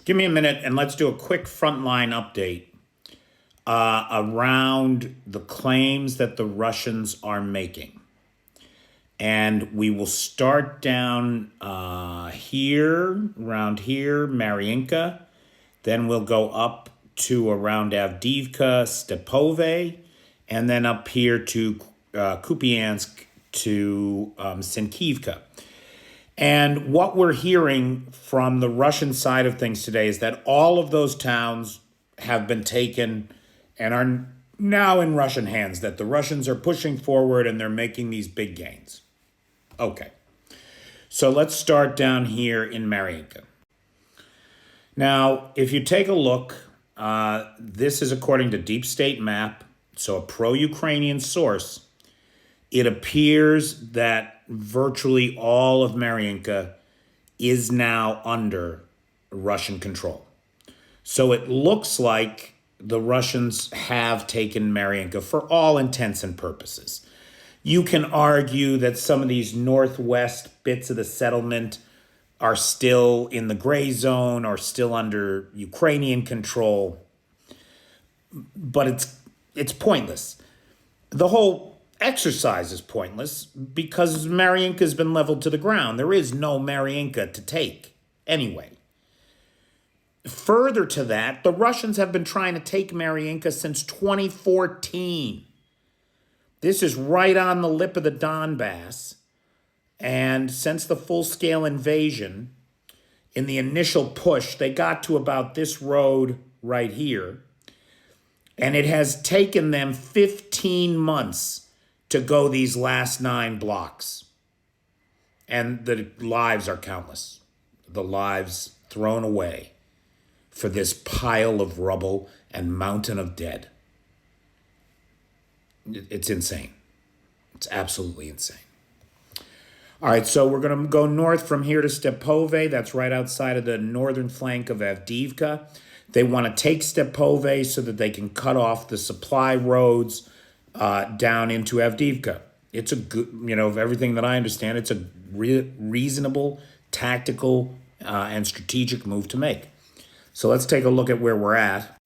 Give me a minute and let's do a quick frontline update around the claims that the Russians are making. And we will start down here, around here, Mariinka. Then we'll go up to around Avdiivka, Stepove, and then up here to Kupiansk to Sinkivka. And what we're hearing from the Russian side of things today is that all of those towns have been taken and are now in Russian hands, that the Russians are pushing forward and they're making these big gains. Okay, so let's start down here in Mariinka. Now, if you take a look, this is according to Deep State Map, so a pro-Ukrainian source. It appears that virtually all of Mariinka is now under Russian control. So it looks like the Russians have taken Mariinka for all intents and purposes. You can argue that some of these northwest bits of the settlement are still in the gray zone or still under Ukrainian control, but it's pointless. The whole exercise is pointless because Mariinka has been leveled to the ground. There is no Mariinka to take anyway. Further to that, the Russians have been trying to take Mariinka since 2014. This is right on the lip of the Donbass. And since the full-scale invasion, in the initial push, they got to about this road right here. And it has taken them 15 months to go these last 9 blocks. And the lives are countless. The lives thrown away for this pile of rubble and mountain of dead. It's insane. It's absolutely insane. All right, so we're going to go north from here to Stepove. That's right outside of the northern flank of Avdiivka. They want to take Stepove so that they can cut off the supply roads down into Avdiivka. It's a good, of everything that I understand, it's a reasonable, tactical, and strategic move to make. So let's take a look at where we're at.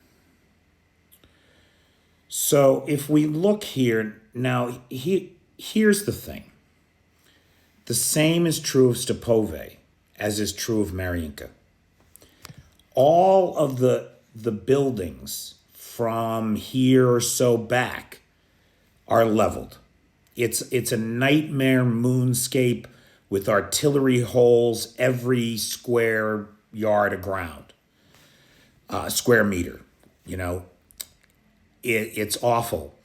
So if we look here, now here's the thing. The same is true of Stepove as is true of Mariinka. All of the buildings from here or so back are leveled. It's a nightmare moonscape with artillery holes every square yard of ground, square meter. It's awful.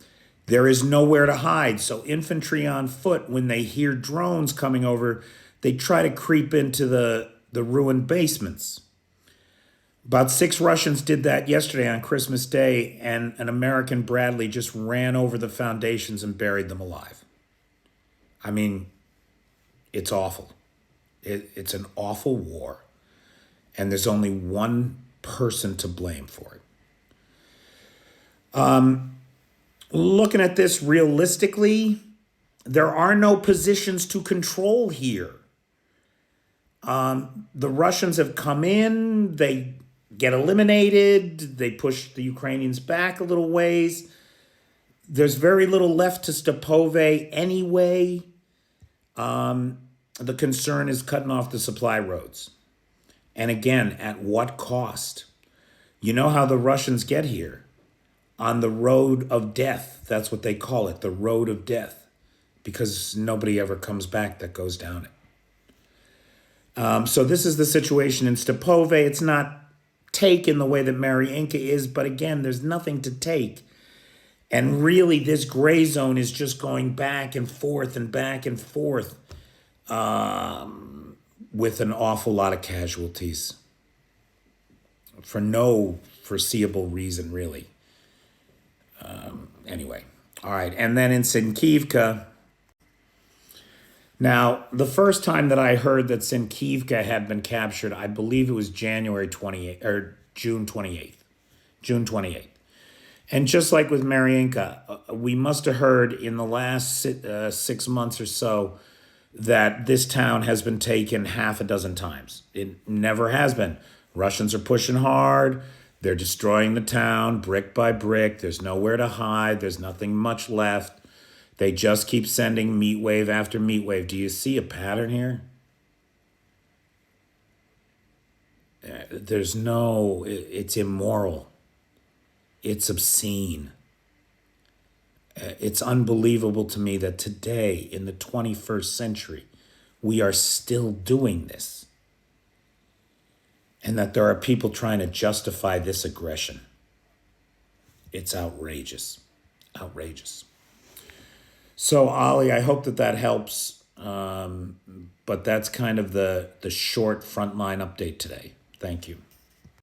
There is nowhere to hide. So infantry on foot, when they hear drones coming over, they try to creep into the ruined basements. About 6 Russians did that yesterday on Christmas Day, and an American Bradley just ran over the foundations and buried them alive. I mean, it's awful. It's an awful war, and there's only one person to blame for it. Looking at this realistically, there are no positions to control here. The Russians have come in, they get eliminated, they push the Ukrainians back a little ways. There's very little left to Stepove anyway. The concern is cutting off the supply roads. And again, at what cost? You know how the Russians get here? On the road of death. That's what they call it, the road of death, because nobody ever comes back that goes down it. So this is the situation in Stepove. It's not taken the way that Mariinka is, but again, there's nothing to take. And really, this gray zone is just going back and forth with an awful lot of casualties for no foreseeable reason, really. Anyway, all right. And then in Sinkivka, now, the first time that I heard that Sinkivka had been captured, I believe it was January 28th or June 28th. June 28th. And just like with Mariinka, we must have heard in the last 6 months or so that this town has been taken half a dozen times. It never has been Russians are pushing hard. They're destroying the town brick by brick. There's nowhere to hide. There's nothing much left. They just keep sending meat wave after meat wave. Do you see a pattern here? There's no, it's immoral. It's obscene. It's unbelievable to me that today, in the 21st century, we are still doing this. And that there are people trying to justify this aggression. It's outrageous. Outrageous. So, Ollie, I hope that that helps. But that's kind of the short Frontline update today. Thank you.